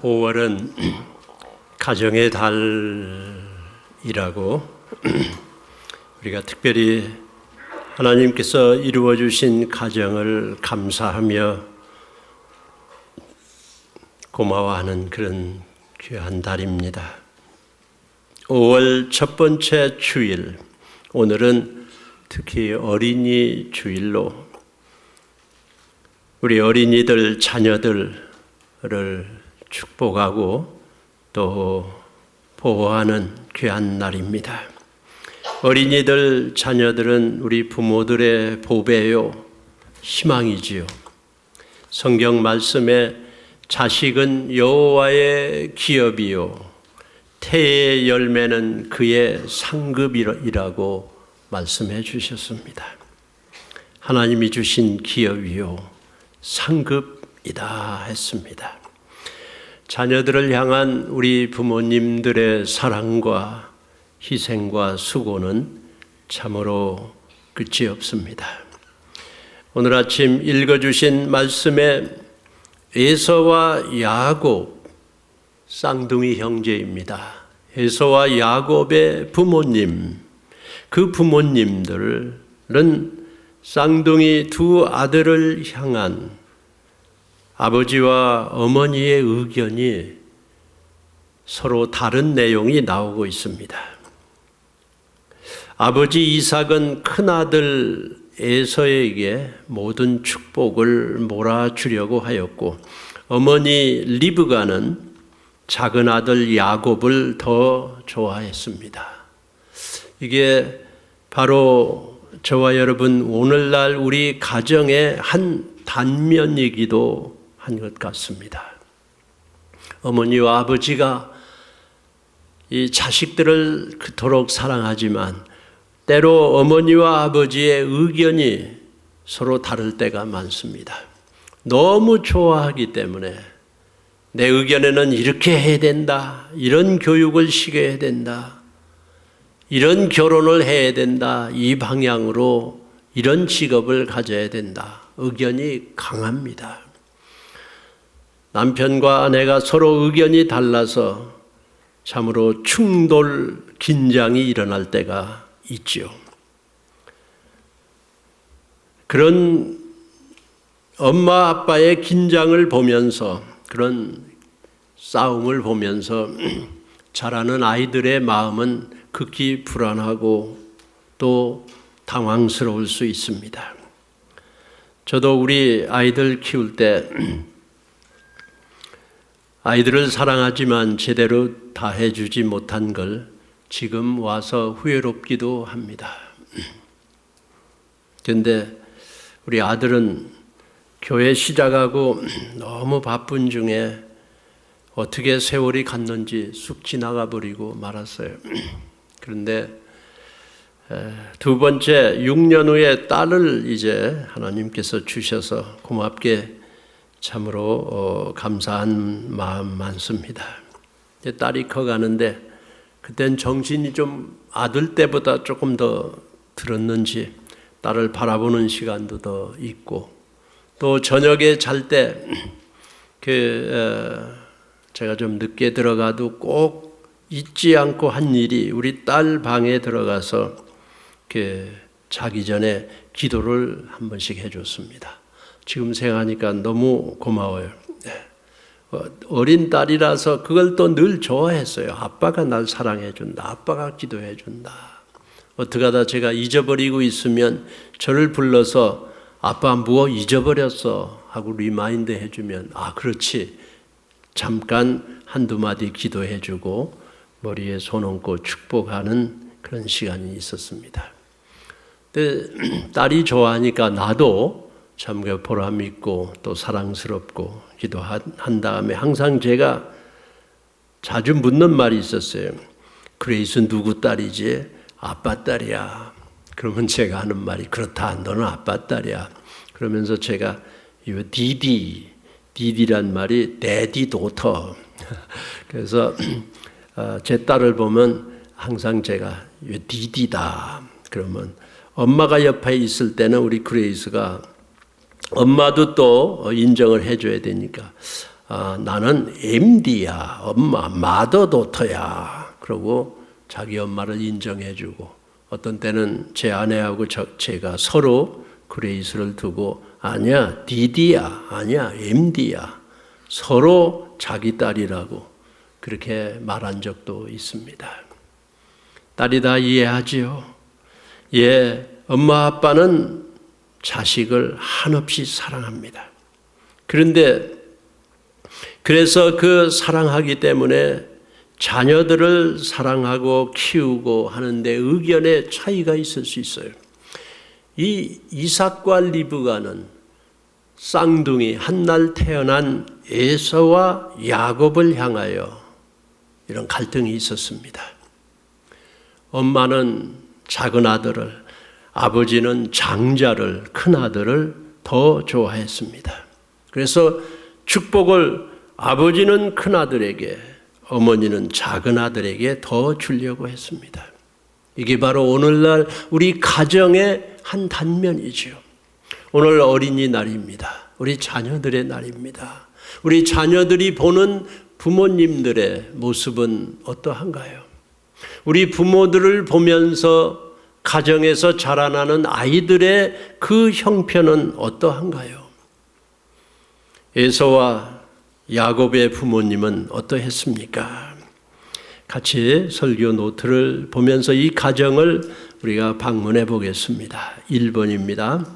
5월은 가정의 달이라고 우리가 특별히 하나님께서 이루어 주신 가정을 감사하며 고마워하는 그런 귀한 달입니다. 5월 첫 번째 주일, 오늘은 특히 어린이 주일로 우리 어린이들 자녀들을 축복하고 또 보호하는 귀한 날입니다. 어린이들 자녀들은 우리 부모들의 보배요, 희망이지요. 성경 말씀에 자식은 여호와의 기업이요 태의 열매는 그의 상급이라고 말씀해 주셨습니다. 하나님이 주신 기업이요 상급이다 했습니다. 자녀들을 향한 우리 부모님들의 사랑과 희생과 수고는 참으로 끝이 없습니다. 오늘 아침 읽어주신 말씀에 에서와 야곱 쌍둥이 형제입니다. 에서와 야곱의 부모님, 그 부모님들은 쌍둥이 두 아들을 향한 아버지와 어머니의 의견이 서로 다른 내용이 나오고 있습니다. 아버지 이삭은 큰아들 에서에게 모든 축복을 몰아주려고 하였고, 어머니 리브가는 작은 아들 야곱을 더 좋아했습니다. 이게 바로 저와 여러분 오늘날 우리 가정의 한 단면이기도 한 것 같습니다. 어머니와 아버지가 이 자식들을 그토록 사랑하지만 때로 어머니와 아버지의 의견이 서로 다를 때가 많습니다. 너무 좋아하기 때문에 내 의견에는 이렇게 해야 된다, 이런 교육을 시켜야 된다, 이런 결혼을 해야 된다, 이 방향으로 이런 직업을 가져야 된다, 의견이 강합니다. 남편과 아내가 서로 의견이 달라서 참으로 충돌, 긴장이 일어날 때가 있죠. 그런 엄마 아빠의 긴장을 보면서, 그런 싸움을 보면서 자라는 아이들의 마음은 극히 불안하고 또 당황스러울 수 있습니다. 저도 우리 아이들 키울 때 아이들을 사랑하지만 제대로 다 해주지 못한 걸 지금 와서 후회롭기도 합니다. 그런데 우리 아들은 교회 시작하고 너무 바쁜 중에 어떻게 세월이 갔는지 쑥 지나가 버리고 말았어요. 그런데 두 번째 6년 후에 딸을 이제 하나님께서 주셔서 고맙게 참으로 감사한 마음 많습니다. 딸이 커가는데 그땐 정신이 좀 아들 때보다 조금 더 들었는지 딸을 바라보는 시간도 더 있고, 또 저녁에 잘 때 제가 좀 늦게 들어가도 꼭 잊지 않고 한 일이 우리 딸 방에 들어가서 자기 전에 기도를 한 번씩 해줬습니다. 지금 생각하니까 너무 고마워요. 어린 딸이라서 그걸 또 늘 좋아했어요. 아빠가 날 사랑해준다, 아빠가 기도해준다. 어떻게 하다 제가 잊어버리고 있으면 저를 불러서 아빠 뭐 잊어버렸어 하고 리마인드 해주면, 아 그렇지, 잠깐 한두 마디 기도해주고 머리에 손 얹고 축복하는 그런 시간이 있었습니다. 근데 딸이 좋아하니까 나도 참 보람 있고 또 사랑스럽고 기도한 다음에 항상 제가 자주 묻는 말이 있었어요. 그레이스 누구 딸이지? 아빠 딸이야. 그러면 제가 하는 말이, 그렇다, 너는 아빠 딸이야. 그러면서 제가 이 디디란 말이 데디 도터. 그래서 제 딸을 보면 항상 제가 디디다. 그러면 엄마가 옆에 있을 때는 우리 그레이스가 엄마도 또 인정을 해줘야 되니까 나는 MD야, 엄마, 마더도터야. 그러고 자기 엄마를 인정해주고, 어떤 때는 제 아내하고 제가 서로 그레이스를 두고, 아니야, 디디야, 아니야, MD야. 서로 자기 딸이라고 그렇게 말한 적도 있습니다. 딸이 다 이해하지요. 엄마 아빠는 자식을 한없이 사랑합니다. 그래서 그 사랑하기 때문에 자녀들을 사랑하고 키우고 하는데 의견의 차이가 있을 수 있어요. 이 이삭과 리브가는 쌍둥이 한날 태어난 에서와 야곱을 향하여 이런 갈등이 있었습니다. 엄마는 작은 아들을, 아버지는 장자를, 큰 아들을 더 좋아했습니다. 그래서 축복을 아버지는 큰 아들에게, 어머니는 작은 아들에게 더 주려고 했습니다. 이게 바로 오늘날 우리 가정의 한 단면이지요. 오늘 어린이날입니다. 우리 자녀들의 날입니다. 우리 자녀들이 보는 부모님들의 모습은 어떠한가요? 우리 부모들을 보면서 가정에서 자라나는 아이들의 그 형편은 어떠한가요? 에서와 야곱의 부모님은 어떠했습니까? 같이 설교 노트를 보면서 이 가정을 우리가 방문해 보겠습니다. 1번입니다.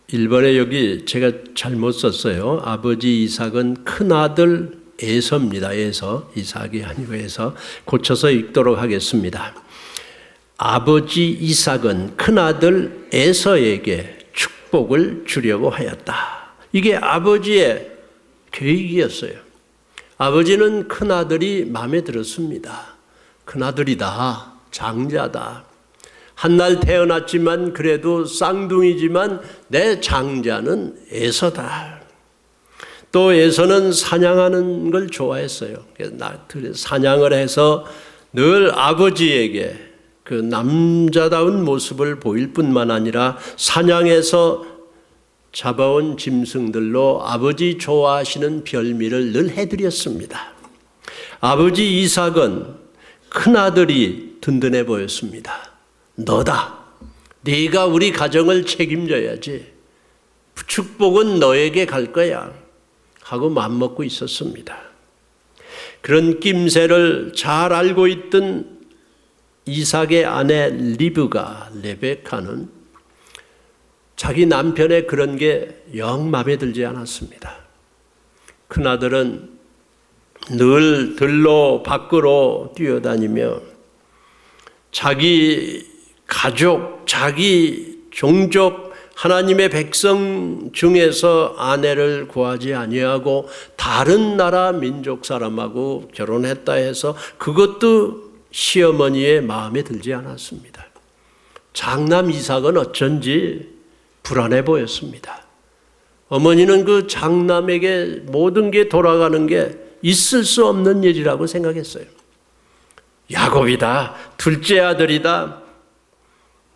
1번에 여기 제가 잘못 썼어요. 아버지 이삭은 큰아들 에서입니다. 에서, 이삭이 아니고 에서. 고쳐서 읽도록 하겠습니다. 아버지 이삭은 큰아들 에서에게 축복을 주려고 하였다. 이게 아버지의 계획이었어요. 아버지는 큰아들이 마음에 들었습니다. 큰아들이다, 장자다. 한날 태어났지만 그래도 쌍둥이지만 내 장자는 에서다. 또 에서는 사냥하는 걸 좋아했어요. 사냥을 해서 늘 아버지에게 그 남자다운 모습을 보일 뿐만 아니라 사냥해서 잡아온 짐승들로 아버지 좋아하시는 별미를 늘 해드렸습니다. 아버지 이삭은 큰아들이 든든해 보였습니다. 너다. 네가 우리 가정을 책임져야지. 축복은 너에게 갈 거야. 하고 맘먹고 있었습니다. 그런 낌새를 잘 알고 있던 이삭의 아내 레베카는 자기 남편의 그런 게 영 마음에 들지 않았습니다. 큰아들은 늘 들로 밖으로 뛰어다니며 자기 가족, 자기 종족, 하나님의 백성 중에서 아내를 구하지 아니하고 다른 나라 민족 사람하고 결혼했다 해서 그것도 시어머니의 마음에 들지 않았습니다. 장남 이삭은 어쩐지 불안해 보였습니다. 어머니는 그 장남에게 모든 게 돌아가는 게 있을 수 없는 일이라고 생각했어요. 야곱이다, 둘째 아들이다,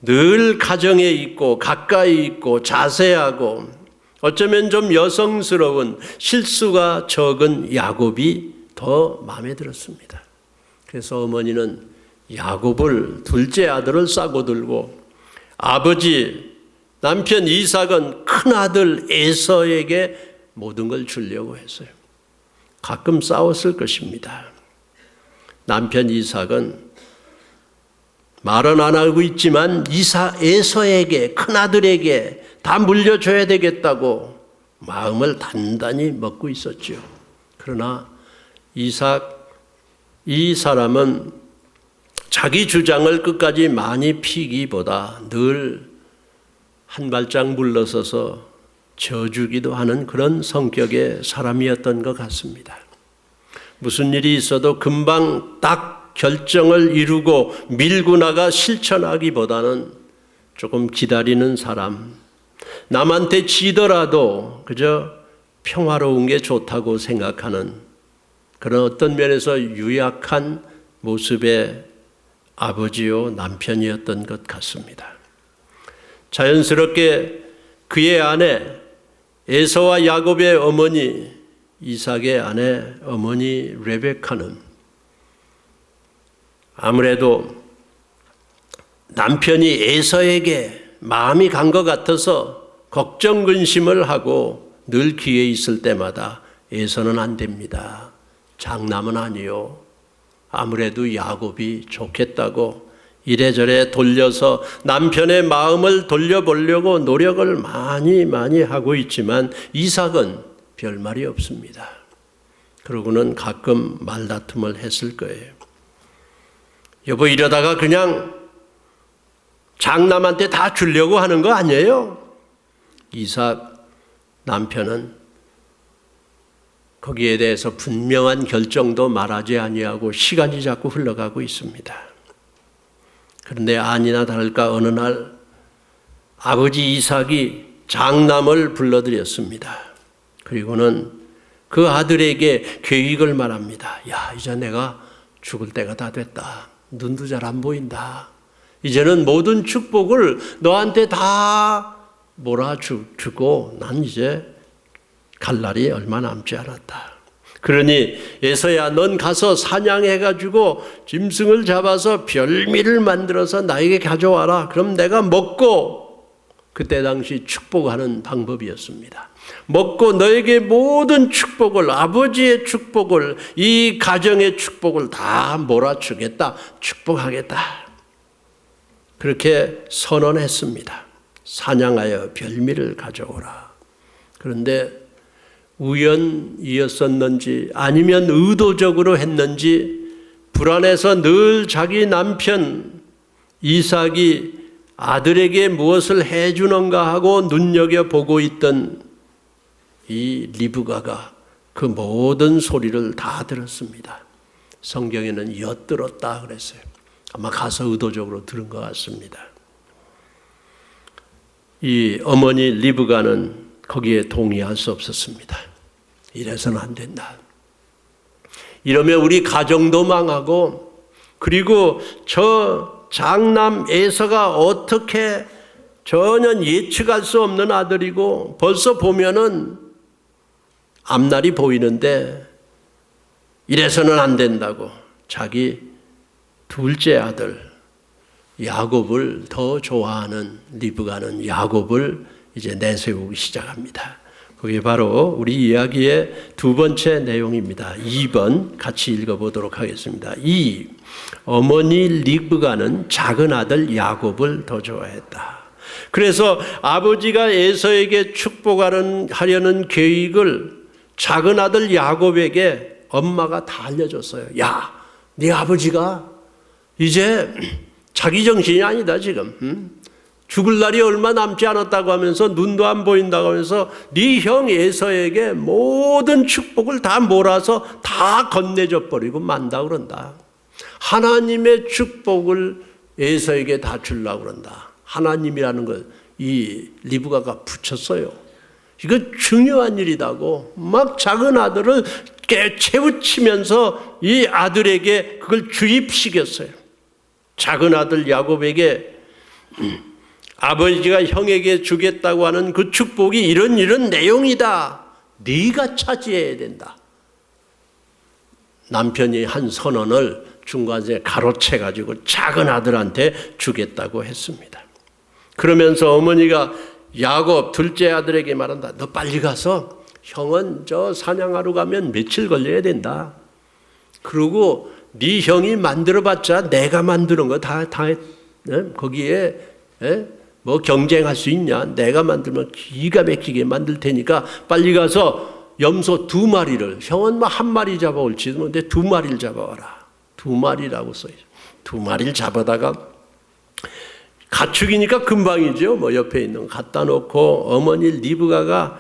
늘 가정에 있고 가까이 있고 자세하고 어쩌면 좀 여성스러운 실수가 적은 야곱이 더 마음에 들었습니다. 그래서 어머니는 야곱을, 둘째 아들을 싸고 들고 아버지 남편 이삭은 큰아들 에서에게 모든 걸 주려고 했어요. 가끔 싸웠을 것입니다. 남편 이삭은 말은 안 하고 있지만 에서에게, 큰아들에게 다 물려줘야 되겠다고 마음을 단단히 먹고 있었죠. 그러나 이삭, 이 사람은 자기 주장을 끝까지 많이 피기보다 늘 한 발짝 물러서서 져주기도 하는 그런 성격의 사람이었던 것 같습니다. 무슨 일이 있어도 금방 딱 결정을 이루고 밀고 나가 실천하기보다는 조금 기다리는 사람, 남한테 지더라도 그저 평화로운 게 좋다고 생각하는 그런 어떤 면에서 유약한 모습의 아버지요 남편이었던 것 같습니다. 자연스럽게 그의 아내 에서와 야곱의 어머니 이삭의 아내 어머니 레베카는 아무래도 남편이 에서에게 마음이 간 것 같아서 걱정 근심을 하고 늘 귀에 있을 때마다 에서는 안 됩니다. 장남은 아니요. 아무래도 야곱이 좋겠다고 이래저래 돌려서 남편의 마음을 돌려보려고 노력을 많이 하고 있지만 이삭은 별말이 없습니다. 그러고는 가끔 말다툼을 했을 거예요. 여보, 이러다가 그냥 장남한테 다 주려고 하는 거 아니에요? 이삭 남편은 거기에 대해서 분명한 결정도 말하지 아니하고 시간이 자꾸 흘러가고 있습니다. 그런데 아니나 다를까 어느 날 아버지 이삭이 장남을 불러들였습니다. 그리고는 그 아들에게 계획을 말합니다. 야, 이제 내가 죽을 때가 다 됐다. 눈도 잘 안 보인다. 이제는 모든 축복을 너한테 다 몰아주고 난 이제 갈 날이 얼마 남지 않았다. 그러니 에서야, 넌 가서 사냥해가지고 짐승을 잡아서 별미를 만들어서 나에게 가져와라. 그럼 내가 먹고, 그때 당시 축복하는 방법이었습니다. 먹고 너에게 모든 축복을, 아버지의 축복을, 이 가정의 축복을 다 몰아주겠다. 축복하겠다. 그렇게 선언했습니다. 사냥하여 별미를 가져오라. 그런데 우연이었었는지 아니면 의도적으로 했는지 불안해서 늘 자기 남편 이삭이 아들에게 무엇을 해주는가 하고 눈여겨보고 있던 이 리브가가 그 모든 소리를 다 들었습니다. 성경에는 엿들었다 그랬어요. 아마 가서 의도적으로 들은 것 같습니다. 이 어머니 리브가는 거기에 동의할 수 없었습니다. 이래서는 안 된다. 이러면 우리 가정도 망하고, 그리고 저 장남 에서가 어떻게 전혀 예측할 수 없는 아들이고 벌써 보면은 앞날이 보이는데 이래서는 안 된다고 자기 둘째 아들 야곱을 더 좋아하는 리브가는 야곱을 이제 내세우기 시작합니다. 그게 바로 우리 이야기의 두 번째 내용입니다. 2번 같이 읽어보도록 하겠습니다. 2. 어머니 리브가는 작은 아들 야곱을 더 좋아했다. 그래서 아버지가 에서에게 축복하려는 계획을 작은 아들 야곱에게 엄마가 다 알려줬어요. 야, 네 아버지가 이제 자기 정신이 아니다 지금. 죽을 날이 얼마 남지 않았다고 하면서 눈도 안 보인다고 하면서 네 형 에서에게 모든 축복을 다 몰아서 다 건네줘 버리고 만다 그런다. 하나님의 축복을 에서에게 다 주려고 그런다. 하나님이라는 걸 이 리브가가 붙였어요. 이거 중요한 일이다고 막 작은 아들을 채우치면서 이 아들에게 그걸 주입시켰어요. 작은 아들 야곱에게 아버지가 형에게 주겠다고 하는 그 축복이 이런 내용이다. 네가 차지해야 된다. 남편이 한 선언을 중간에 가로채가지고 작은 아들한테 주겠다고 했습니다. 그러면서 어머니가 야곱 둘째 아들에게 말한다. 너 빨리 가서 형은 저 사냥하러 가면 며칠 걸려야 된다. 그리고 네 형이 만들어봤자 내가 만드는 거 다 거기에 뭐 경쟁할 수 있냐? 내가 만들면 기가 막히게 만들 테니까 빨리 가서 염소 2마리를, 형은 뭐 1마리 잡아올지도 모르는데 2마리를 잡아와라. 2마리라고 써있어요. 2마리를 잡아다가 가축이니까 금방이죠. 뭐 옆에 있는 거 갖다 놓고 어머니 리브가가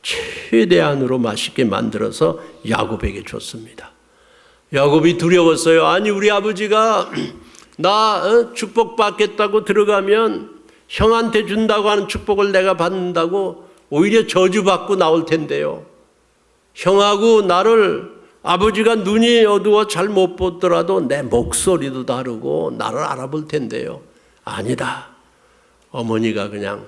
최대한으로 맛있게 만들어서 야곱에게 줬습니다. 야곱이 두려웠어요. 아니 우리 아버지가 나 축복받겠다고 들어가면 형한테 준다고 하는 축복을 내가 받는다고 오히려 저주받고 나올 텐데요. 형하고 나를 아버지가 눈이 어두워 잘 못 보더라도 내 목소리도 다르고 나를 알아볼 텐데요. 아니다. 어머니가 그냥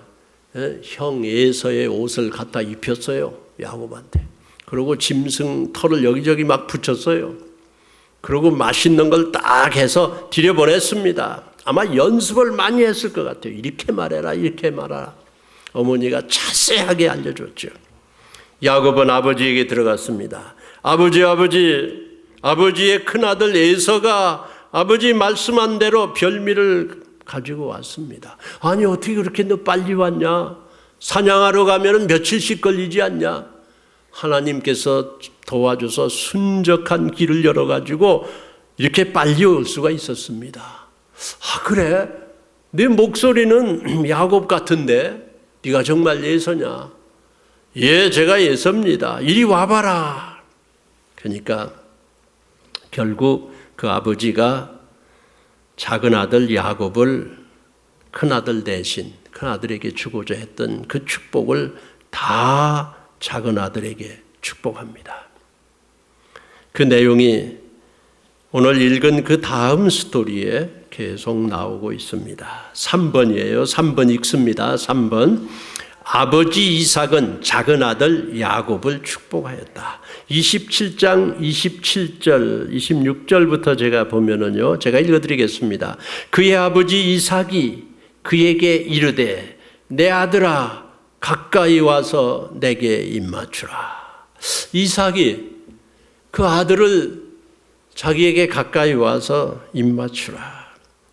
형 에서의 옷을 갖다 입혔어요. 야곱한테. 그리고 짐승 털을 여기저기 막 붙였어요. 그리고 맛있는 걸 딱 해서 들여보냈습니다. 아마 연습을 많이 했을 것 같아요. 이렇게 말해라, 이렇게 말하라. 어머니가 자세하게 알려줬죠. 야곱은 아버지에게 들어갔습니다. 아버지, 아버지의 큰아들 에서가 아버지 말씀한 대로 별미를 가지고 왔습니다. 아니, 어떻게 그렇게 너 빨리 왔냐? 사냥하러 가면 며칠씩 걸리지 않냐? 하나님께서 도와줘서 순적한 길을 열어가지고 이렇게 빨리 올 수가 있었습니다. 아, 그래? 네 목소리는 야곱 같은데 네가 정말 에서냐? 예, 제가 에서입니다. 이리 와봐라. 그러니까 결국 그 아버지가 작은 아들 야곱을 큰아들 대신 큰아들에게 주고자 했던 그 축복을 다 작은 아들에게 축복합니다. 그 내용이 오늘 읽은 그 다음 스토리에 계속 나오고 있습니다. 3번이에요. 3번 읽습니다. 3번. 아버지 이삭은 작은 아들 야곱을 축복하였다. 27장 27절, 26절부터 제가 보면은요, 제가 읽어드리겠습니다. 그의 아버지 이삭이 그에게 이르되 내 아들아 가까이 와서 내게 입맞추라. 이삭이 그 아들을 자기에게 가까이 와서 입맞추라.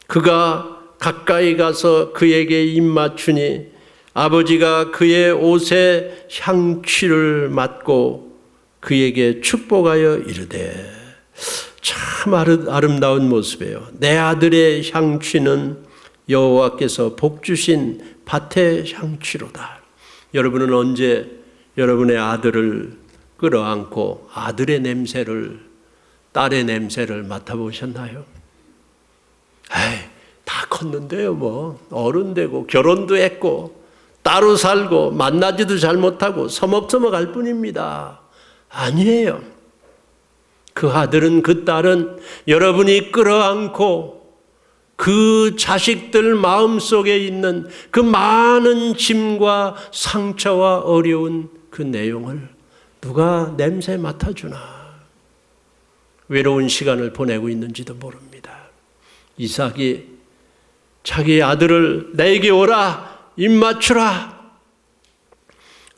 그가 가까이 가서 그에게 입맞추니 아버지가 그의 옷에 향취를 맡고 그에게 축복하여 이르되, 참 아름다운 모습이에요. 내 아들의 향취는 여호와께서 복주신 밭의 향취로다. 여러분은 언제 여러분의 아들을 끌어안고 아들의 냄새를, 딸의 냄새를 맡아보셨나요? 에이, 다 컸는데요, 뭐 어른 되고 결혼도 했고 따로 살고 만나지도 잘못하고 서먹서먹할 뿐입니다. 아니에요. 그 아들은, 그 딸은 여러분이 끌어안고 그 자식들 마음속에 있는 그 많은 짐과 상처와 어려운 그 내용을 누가 냄새 맡아주나. 외로운 시간을 보내고 있는지도 모릅니다. 이삭이 자기 아들을 내게 오라, 입맞추라.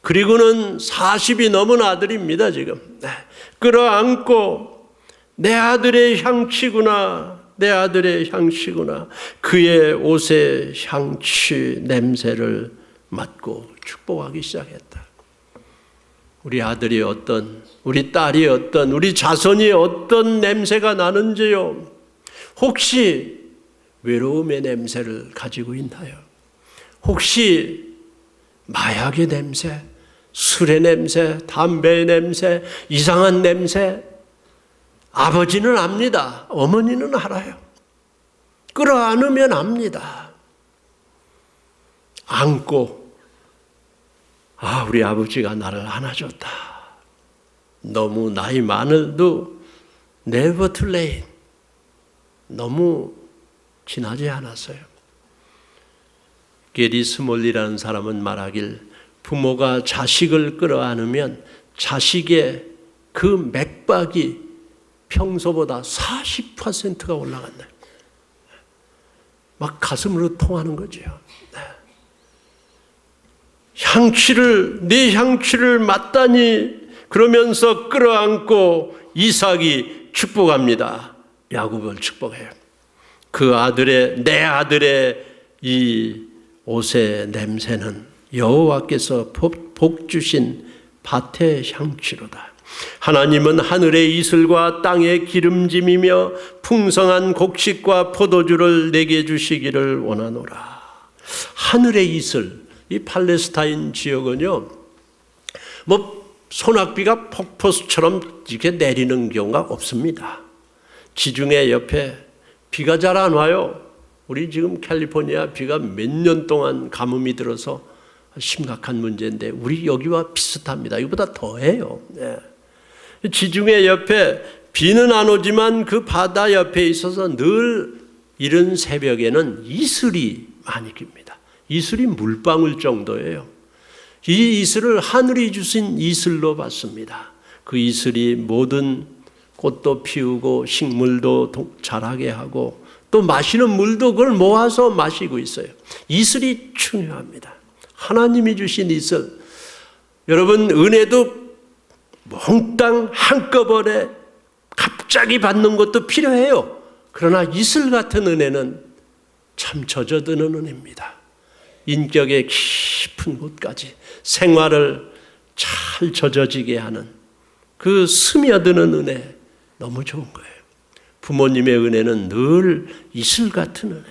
그리고는 40이 넘은 아들입니다, 지금. 끌어안고 내 아들의 향취구나, 내 아들의 향취구나. 그의 옷의 향취 냄새를 맡고 축복하기 시작했다. 우리 아들이 어떤, 우리 딸이 어떤, 우리 자손이 어떤 냄새가 나는지요. 혹시 외로움의 냄새를 가지고 있나요? 혹시 마약의 냄새, 술의 냄새, 담배의 냄새, 이상한 냄새? 아버지는 압니다. 어머니는 알아요. 끌어안으면 압니다. 안고, 아, 우리 아버지가 나를 안아줬다. 너무 나이 많아도 never too late. 너무 지나지 않았어요. 게리 스몰리라는 사람은 말하길, 부모가 자식을 끌어안으면 자식의 그 맥박이 평소보다 40%가 올라간다. 막 가슴으로 통하는 거죠. 내 향취를 맡다니. 그러면서 끌어안고 이삭이 축복합니다. 야곱을 축복해요. 그 아들의, 내 아들의 이 옷의 냄새는 여호와께서 복 주신 밭의 향취로다. 하나님은 하늘의 이슬과 땅의 기름짐이며 풍성한 곡식과 포도주를 내게 주시기를 원하노라. 하늘의 이슬, 이 팔레스타인 지역은요, 뭐 소낙비가 폭포수처럼 이렇게 내리는 경우가 없습니다. 지중해 옆에 비가 잘 안 와요. 우리 지금 캘리포니아 비가 몇 년 동안 가뭄이 들어서 심각한 문제인데 우리 여기와 비슷합니다. 이보다 더해요. 네. 지중해 옆에 비는 안 오지만 그 바다 옆에 있어서 늘 이른 새벽에는 이슬이 많이 깁니다. 이슬이 물방울 정도예요. 이 이슬을 하늘이 주신 이슬로 봤습니다. 그 이슬이 모든 꽃도 피우고 식물도 자라게 하고 또 마시는 물도 그걸 모아서 마시고 있어요. 이슬이 중요합니다. 하나님이 주신 이슬. 여러분, 은혜도 몽땅 한꺼번에 갑자기 받는 것도 필요해요. 그러나 이슬 같은 은혜는 참 젖어드는 은혜입니다. 인격의 깊은 곳까지 생활을 잘 젖어지게 하는 그 스며드는 은혜, 너무 좋은 거예요. 부모님의 은혜는 늘 이슬 같은 은혜.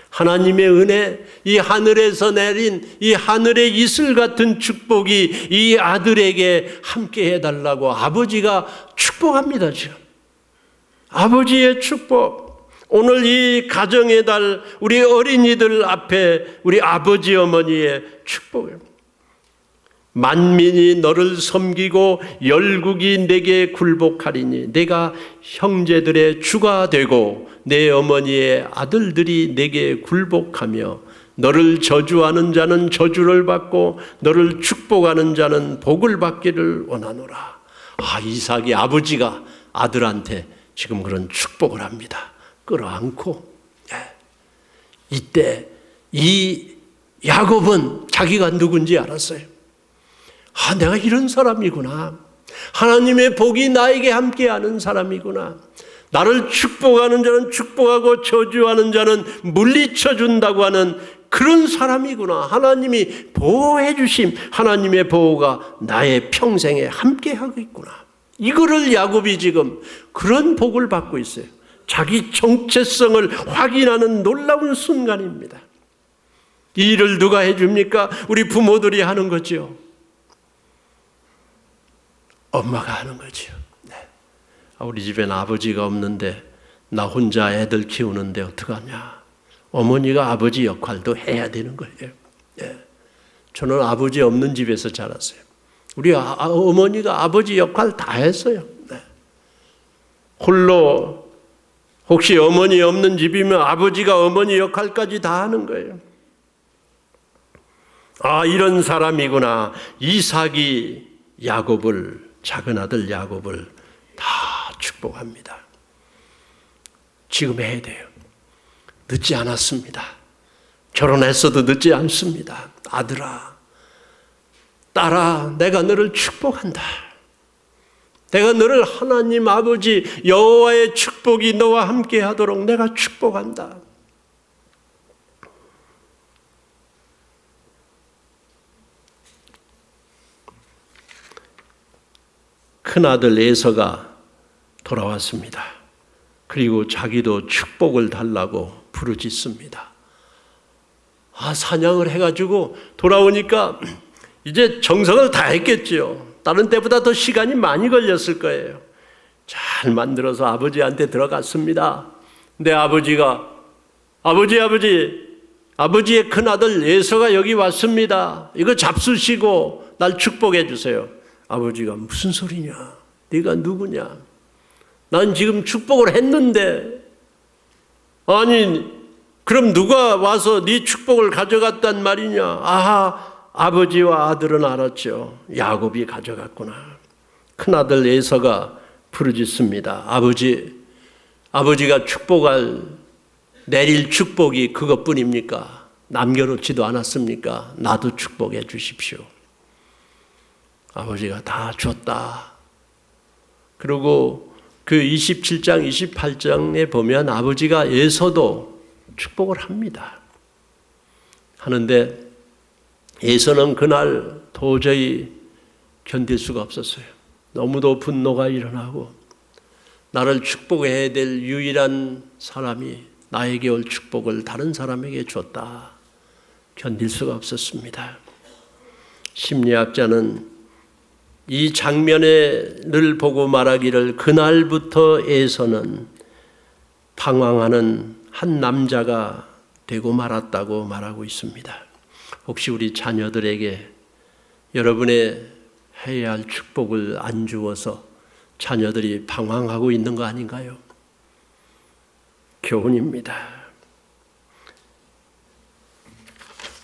하나님의 은혜, 이 하늘에서 내린 이 하늘의 이슬 같은 축복이 이 아들에게 함께 해달라고 아버지가 축복합니다. 지금 아버지의 축복. 오늘 이 가정의 달 우리 어린이들 앞에 우리 아버지 어머니의 축복입니다. 만민이 너를 섬기고 열국이 내게 굴복하리니 내가 형제들의 주가 되고 내 어머니의 아들들이 내게 굴복하며 너를 저주하는 자는 저주를 받고 너를 축복하는 자는 복을 받기를 원하노라. 이삭이 아버지가 아들한테 지금 그런 축복을 합니다. 끌어안고. 이때 이 야곱은 자기가 누군지 알았어요. 내가 이런 사람이구나. 하나님의 복이 나에게 함께하는 사람이구나. 나를 축복하는 자는 축복하고 저주하는 자는 물리쳐 준다고 하는 그런 사람이구나. 하나님이 보호해 주심, 하나님의 보호가 나의 평생에 함께하고 있구나. 이거를 야곱이 지금 그런 복을 받고 있어요. 자기 정체성을 확인하는 놀라운 순간입니다. 이 일을 누가 해줍니까? 우리 부모들이 하는 거죠. 엄마가 하는 거죠. 우리 집엔 아버지가 없는데 나 혼자 애들 키우는데 어떡하냐. 어머니가 아버지 역할도 해야 되는 거예요. 저는 아버지 없는 집에서 자랐어요. 우리 어머니가 아버지 역할 다 했어요. 홀로 혹시 어머니 없는 집이면 아버지가 어머니 역할까지 다 하는 거예요. 이런 사람이구나. 이삭이 야곱을, 작은 아들 야곱을 다 축복합니다. 지금 해야 돼요. 늦지 않았습니다. 결혼했어도 늦지 않습니다. 아들아, 딸아, 내가 너를 축복한다. 내가 너를 하나님 아버지 여호와의 축복이 너와 함께 하도록 내가 축복한다. 큰아들 에서가 돌아왔습니다. 그리고 자기도 축복을 달라고 부르짖습니다. 사냥을 해가지고 돌아오니까 이제 정성을 다 했겠죠. 다른 때보다 더 시간이 많이 걸렸을 거예요. 잘 만들어서 아버지한테 들어갔습니다. 근데 아버지가 아버지의 큰아들 에서가 여기 왔습니다. 이거 잡수시고 날 축복해 주세요. 아버지가 무슨 소리냐? 네가 누구냐? 난 지금 축복을 했는데. 아니, 그럼 누가 와서 네 축복을 가져갔단 말이냐? 아버지와 아들은 알았죠. 야곱이 가져갔구나. 큰아들 에서가 부르짖습니다. 아버지가 내릴 축복이 그것뿐입니까? 남겨놓지도 않았습니까? 나도 축복해 주십시오. 아버지가 다 줬다. 그리고 그 27장, 28장에 보면 아버지가 에서도 축복을 합니다. 하는데 에서는 그날 도저히 견딜 수가 없었어요. 너무도 분노가 일어나고 나를 축복해야 될 유일한 사람이 나에게 올 축복을 다른 사람에게 줬다. 견딜 수가 없었습니다. 심리학자는 이 장면을 보고 말하기를 그날부터 에서는 방황하는 한 남자가 되고 말았다고 말하고 있습니다. 혹시 우리 자녀들에게 여러분의 해야 할 축복을 안 주어서 자녀들이 방황하고 있는 거 아닌가요? 교훈입니다.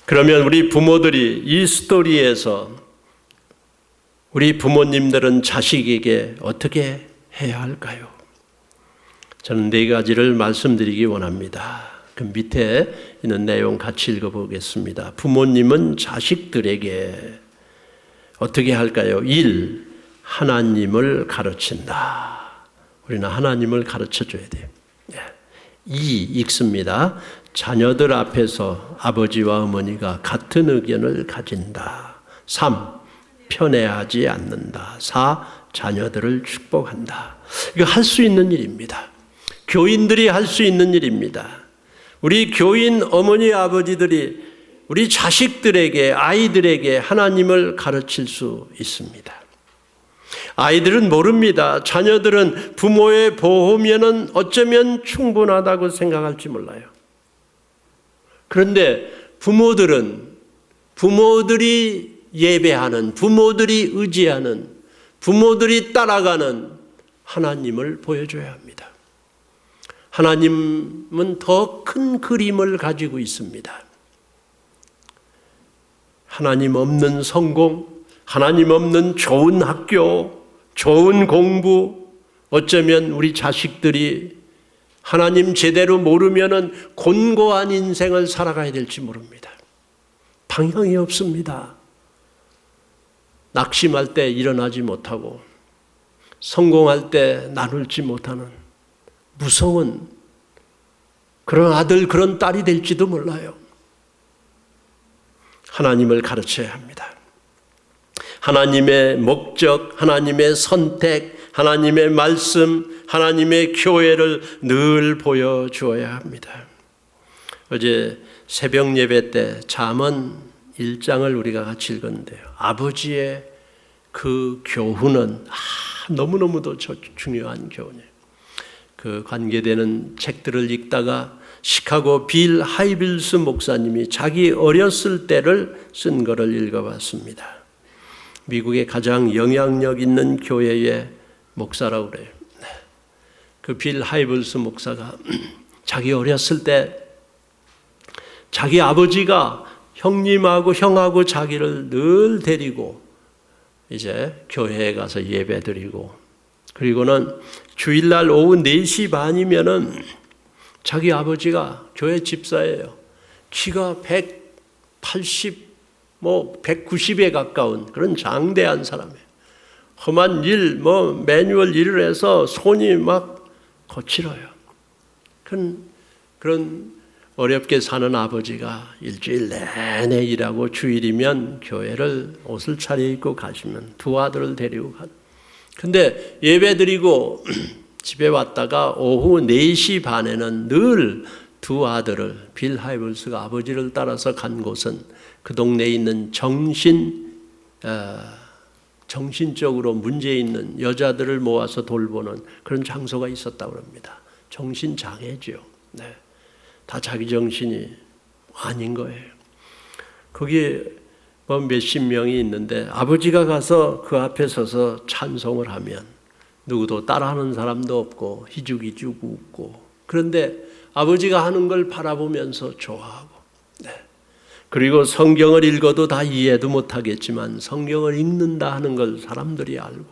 그러면 우리 부모들이 이 스토리에서 우리 부모님들은 자식에게 어떻게 해야 할까요? 저는 4가지를 말씀드리기 원합니다. 그 밑에 있는 내용 같이 읽어보겠습니다. 부모님은 자식들에게 어떻게 할까요? 1. 하나님을 가르친다. 우리는 하나님을 가르쳐줘야 돼요. 2. 읽습니다. 자녀들 앞에서 아버지와 어머니가 같은 의견을 가진다. 3. 편애하지 않는다. 4. 자녀들을 축복한다. 이거 할 수 있는 일입니다. 교인들이 할 수 있는 일입니다. 우리 교인 어머니 아버지들이 우리 자식들에게 아이들에게 하나님을 가르칠 수 있습니다. 아이들은 모릅니다. 자녀들은 부모의 보호면은 어쩌면 충분하다고 생각할지 몰라요. 그런데 부모들이 예배하는, 부모들이 의지하는, 부모들이 따라가는 하나님을 보여줘야 합니다. 하나님은 더 큰 그림을 가지고 있습니다. 하나님 없는 성공, 하나님 없는 좋은 학교, 좋은 공부, 어쩌면 우리 자식들이 하나님 제대로 모르면은 곤고한 인생을 살아가야 될지 모릅니다. 방향이 없습니다. 낙심할 때 일어나지 못하고 성공할 때 나눌지 못하는 무서운 그런 아들, 그런 딸이 될지도 몰라요. 하나님을 가르쳐야 합니다. 하나님의 목적, 하나님의 선택, 하나님의 말씀, 하나님의 교회를 늘 보여주어야 합니다. 어제 새벽 예배 때 잠언 1장을 우리가 같이 읽었는데요. 아버지의 그 교훈은 너무너무도 중요한 교훈이에요. 그 관계되는 책들을 읽다가 시카고 빌 하이빌스 목사님이 자기 어렸을 때를 쓴 것을 읽어봤습니다. 미국의 가장 영향력 있는 교회의 목사라고 그래요. 그 빌 하이빌스 목사가 자기 어렸을 때 자기 아버지가 형님하고 형하고 자기를 늘 데리고 이제 교회에 가서 예배 드리고, 그리고는 주일날 오후 4시 반이면은 자기 아버지가 교회 집사예요. 키가 180, 190에 가까운 그런 장대한 사람이에요. 험한 일, 매뉴얼 일을 해서 손이 막 거칠어요. 그런 어렵게 사는 아버지가 일주일 내내 일하고 주일이면 교회를 옷을 차려입고 가시면 두 아들을 데리고 가요. 근데 예배 드리고 집에 왔다가 오후 4시 반에는 늘 두 아들을, 빌 하이블스가 아버지를 따라서 간 곳은 그 동네에 있는 정신적으로 문제 있는 여자들을 모아서 돌보는 그런 장소가 있었다고 합니다. 정신장애죠. 네. 다 자기 정신이 아닌 거예요. 거기에 몇십 명이 있는데 아버지가 가서 그 앞에 서서 찬송을 하면 누구도 따라하는 사람도 없고 희죽희죽 웃고, 그런데 아버지가 하는 걸 바라보면서 좋아하고, 그리고 성경을 읽어도 다 이해도 못하겠지만 성경을 읽는다 하는 걸 사람들이 알고,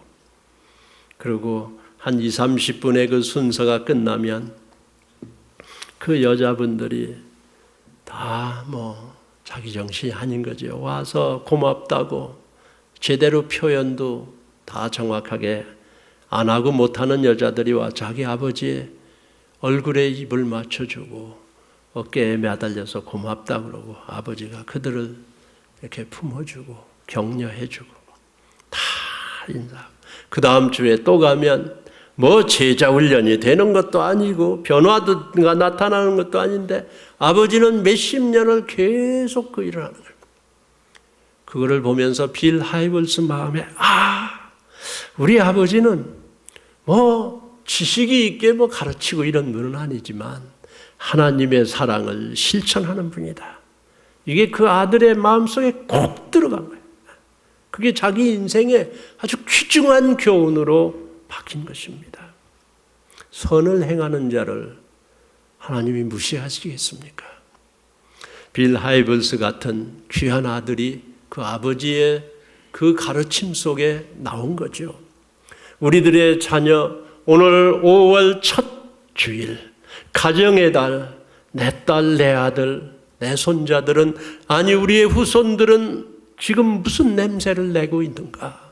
그리고 한 20-30분의 그 순서가 끝나면 그 여자분들이 다 자기 정신이 아닌 거죠. 와서 고맙다고 제대로 표현도 다 정확하게 안 하고 못하는 여자들이 와 자기 아버지의 얼굴에 입을 맞춰주고 어깨에 매달려서 고맙다 그러고, 아버지가 그들을 이렇게 품어주고 격려해주고 다 인사하고, 그 다음 주에 또 가면 제자 훈련이 되는 것도 아니고 변화가 나타나는 것도 아닌데 아버지는 몇십 년을 계속 그 일을 하는 거예요. 그거를 보면서 빌 하이블스 마음에 우리 아버지는 지식이 있게 가르치고 이런 분은 아니지만 하나님의 사랑을 실천하는 분이다. 이게 그 아들의 마음속에 꼭 들어간 거예요. 그게 자기 인생의 아주 귀중한 교훈으로 박힌 것입니다. 선을 행하는 자를 하나님이 무시하시겠습니까? 빌 하이블스 같은 귀한 아들이 그 아버지의 그 가르침 속에 나온 거죠. 우리들의 자녀, 오늘 5월 첫 주일, 가정의 달, 내 딸, 내 아들, 내 손자들은, 아니 우리의 후손들은 지금 무슨 냄새를 내고 있는가?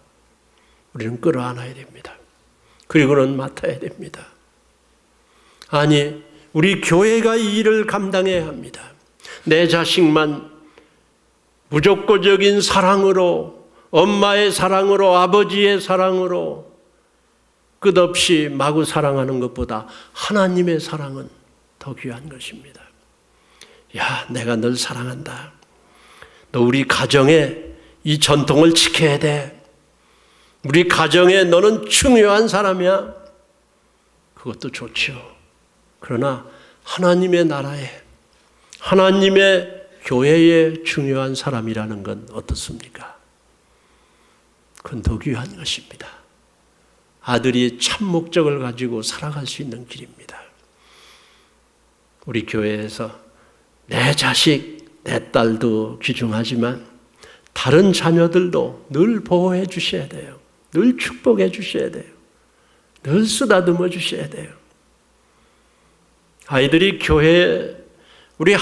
우리는 끌어안아야 됩니다. 그리고는 맡아야 됩니다. 아니, 우리 교회가 이 일을 감당해야 합니다. 내 자식만 무조건적인 사랑으로, 엄마의 사랑으로, 아버지의 사랑으로 끝없이 마구 사랑하는 것보다 하나님의 사랑은 더 귀한 것입니다. 야, 내가 널 사랑한다. 너 우리 가정에 이 전통을 지켜야 돼. 우리 가정에 너는 중요한 사람이야. 그것도 좋죠. 그러나 하나님의 나라에, 하나님의 교회에 중요한 사람이라는 건 어떻습니까? 그건 더 귀한 것입니다. 아들이 참 목적을 가지고 살아갈 수 있는 길입니다. 우리 교회에서 내 자식, 내 딸도 귀중하지만 다른 자녀들도 늘 보호해 주셔야 돼요. 늘 축복해 주셔야 돼요. 늘 쓰다듬어 주셔야 돼요. 아이들이 교회, 우리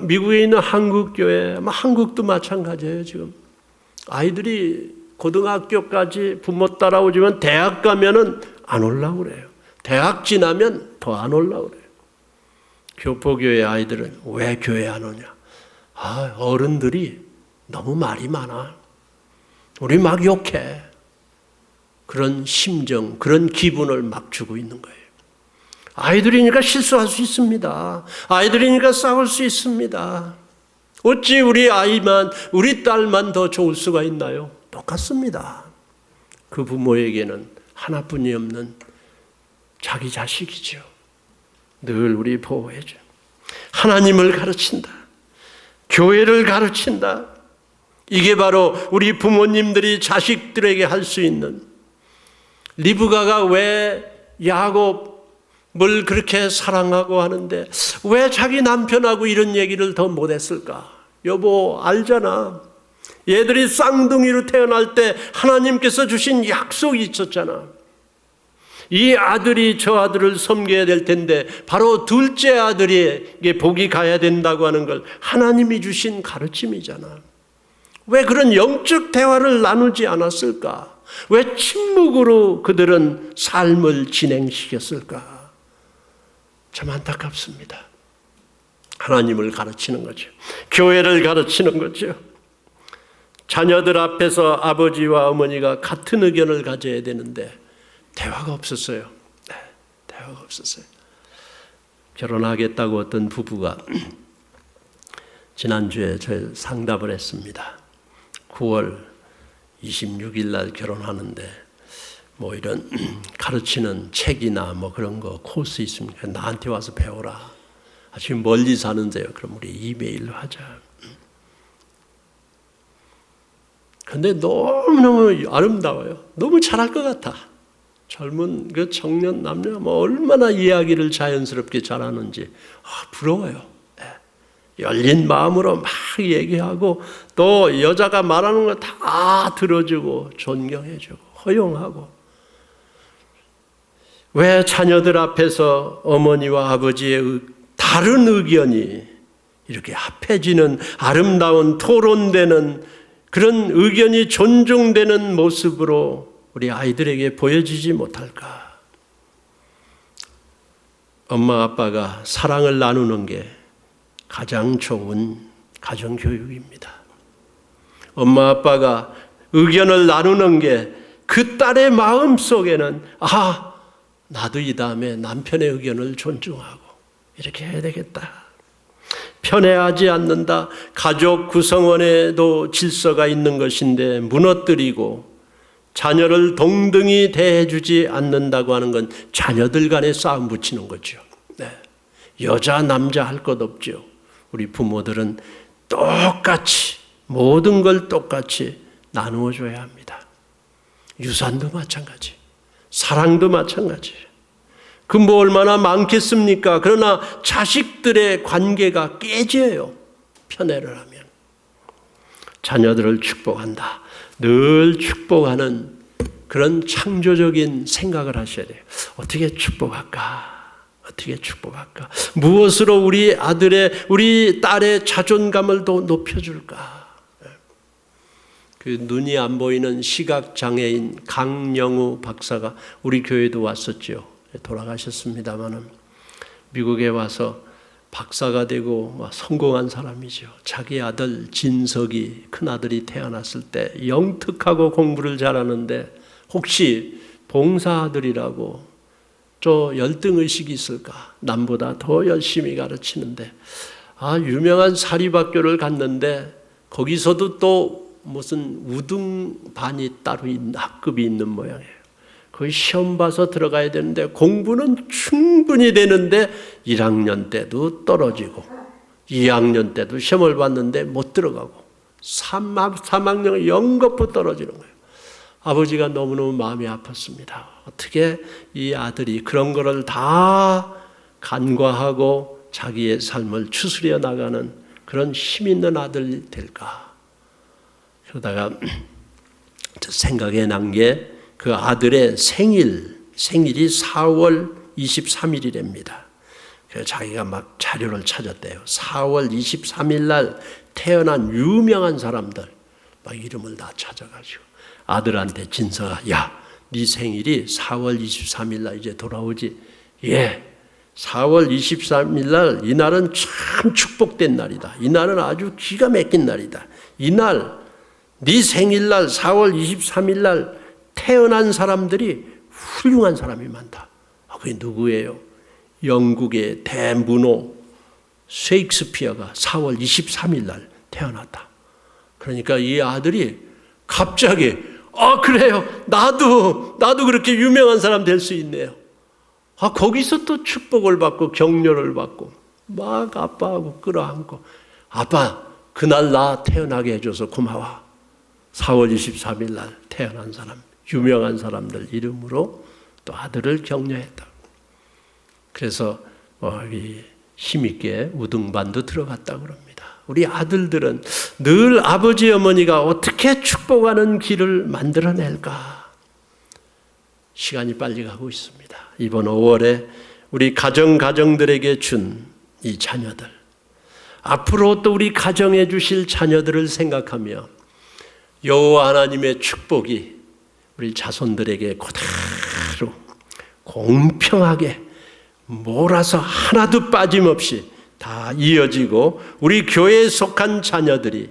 미국에 있는 한국교회, 아마 한국도 마찬가지예요. 지금 아이들이 고등학교까지 부모 따라오지만 대학 가면은 안 올라오고 그래요. 대학 지나면 더 안 올라오고 그래요. 교포교회 아이들은 왜 교회 안 오냐? 아, 어른들이 너무 말이 많아. 우리 막 욕해. 그런 심정, 그런 기분을 막 주고 있는 거예요. 아이들이니까 실수할 수 있습니다. 아이들이니까 싸울 수 있습니다. 어찌 우리 아이만, 우리 딸만 더 좋을 수가 있나요? 똑같습니다. 그 부모에게는 하나뿐이 없는 자기 자식이죠. 늘 우리 보호해줘. 하나님을 가르친다. 교회를 가르친다. 이게 바로 우리 부모님들이 자식들에게 할 수 있는. 리브가가 왜 야곱을 그렇게 사랑하고 하는데 왜 자기 남편하고 이런 얘기를 더 못했을까? 여보 알잖아. 얘들이 쌍둥이로 태어날 때 하나님께서 주신 약속이 있었잖아. 이 아들이 저 아들을 섬겨야 될 텐데 바로 둘째 아들에게 복이 가야 된다고 하는 걸 하나님이 주신 가르침이잖아. 왜 그런 영적 대화를 나누지 않았을까? 왜 침묵으로 그들은 삶을 진행시켰을까? 참 안타깝습니다. 하나님을 가르치는 거죠. 교회를 가르치는 거죠. 자녀들 앞에서 아버지와 어머니가 같은 의견을 가져야 되는데 대화가 없었어요. 네, 대화가 없었어요. 결혼하겠다고 어떤 부부가 지난주에 저 상담을 했습니다. 9월 26일 날 결혼하는데 뭐 이런 가르치는 책이나 뭐 그런 거 코스 있습니까? 나한테 와서 배워라. 지금 멀리 사는데요. 그럼 우리 이메일로 하자. 근데 너무너무 아름다워요. 너무 잘할 것 같아. 젊은 그 청년 남녀 뭐 얼마나 이야기를 자연스럽게 잘하는지 부러워요. 네. 열린 마음으로 막 얘기하고 또 여자가 말하는 거 다 들어주고 존경해주고 허용하고. 왜 자녀들 앞에서 어머니와 아버지의 다른 의견이 이렇게 합해지는 아름다운 토론되는 그런 의견이 존중되는 모습으로 우리 아이들에게 보여지지 못할까? 엄마 아빠가 사랑을 나누는 게 가장 좋은 가정교육입니다. 엄마 아빠가 의견을 나누는 게 그 딸의 마음 속에는 나도 이 다음에 남편의 의견을 존중하고 이렇게 해야 되겠다. 편애하지 않는다. 가족 구성원에도 질서가 있는 것인데 무너뜨리고 자녀를 동등히 대해주지 않는다고 하는 건 자녀들 간에 싸움 붙이는 거죠. 네. 여자 남자 할 것 없죠. 우리 부모들은 똑같이 모든 걸 똑같이 나누어 줘야 합니다. 유산도 마찬가지, 사랑도 마찬가지. 그 뭐 얼마나 많겠습니까? 그러나 자식들의 관계가 깨져요. 편애를 하면. 자녀들을 축복한다. 늘 축복하는 그런 창조적인 생각을 하셔야 돼요. 어떻게 축복할까? 어떻게 축복할까? 무엇으로 우리 아들의, 우리 딸의 자존감을 더 높여줄까? 그 눈이 안 보이는 시각장애인 강영우 박사가 우리 교회도 왔었죠. 돌아가셨습니다마는 미국에 와서 박사가 되고 성공한 사람이죠. 자기 아들 진석이, 큰아들이 태어났을 때 영특하고 공부를 잘하는데 혹시 봉사아들이라고 저 열등의식이 있을까? 남보다 더 열심히 가르치는데 유명한 사립학교를 갔는데 거기서도 또 무슨 우등반이 따로 있는 학급이 있는 모양이에요. 거기 시험 봐서 들어가야 되는데 공부는 충분히 되는데 1학년 때도 떨어지고 2학년 때도 시험을 봤는데 못 들어가고 3학년 연거푸 떨어지는 거예요. 아버지가 너무너무 마음이 아팠습니다. 어떻게 이 아들이 그런 거를 다 간과하고 자기의 삶을 추스려 나가는 그런 힘 있는 아들이 될까? 그러다가 생각해 난 게 그 아들의 생일이 4월 23일이랍니다. 그래서 자기가 막 자료를 찾았대요. 4월 23일 날 태어난 유명한 사람들 막 이름을 다 찾아가지고 아들한테 진서가 야, 네 생일이 4월 23일 날 이제 돌아오지? 예, 4월 23일 날 이날은 참 축복된 날이다. 이날은 아주 기가 막힌 날이다. 이날 네 생일날 4월 23일 날 태어난 사람들이 훌륭한 사람이 많다. 그게 누구예요? 영국의 대문호 셰익스피어가 4월 23일 날 태어났다. 그러니까 이 아들이 갑자기 그래요. 나도 그렇게 유명한 사람 될 수 있네요. 거기서 또 축복을 받고 격려를 받고 막 아빠하고 끌어안고 아빠 그날 나 태어나게 해줘서 고마워. 4월 23일 날 태어난 사람, 유명한 사람들 이름으로 또 아들을 격려했다. 그래서 힘있게 우등반도 들어갔다 그럽니다. 우리 아들들은 늘 아버지 어머니가 어떻게 축복하는 길을 만들어낼까? 시간이 빨리 가고 있습니다. 이번 5월에 우리 가정들에게 준 이 자녀들, 앞으로 또 우리 가정에 주실 자녀들을 생각하며 여호와 하나님의 축복이 우리 자손들에게 그대로 공평하게 몰아서 하나도 빠짐없이 다 이어지고 우리 교회에 속한 자녀들이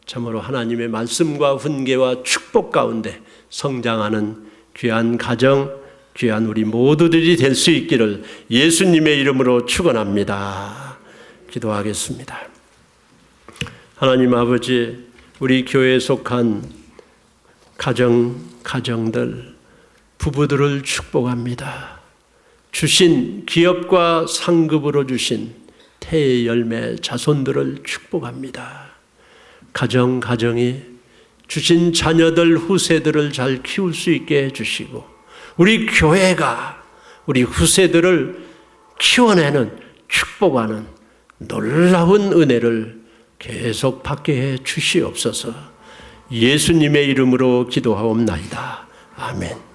참으로 하나님의 말씀과 훈계와 축복 가운데 성장하는 귀한 가정, 귀한 우리 모두들이 될 수 있기를 예수님의 이름으로 축원합니다. 기도하겠습니다. 하나님 아버지, 우리 교회에 속한 가정들, 부부들을 축복합니다. 주신 기업과 상급으로 주신 태의 열매 자손들을 축복합니다. 가정이 주신 자녀들, 후세들을 잘 키울 수 있게 해주시고 우리 교회가 우리 후세들을 키워내는 축복하는 놀라운 은혜를 계속 받게 해 주시옵소서. 예수님의 이름으로 기도하옵나이다. 아멘.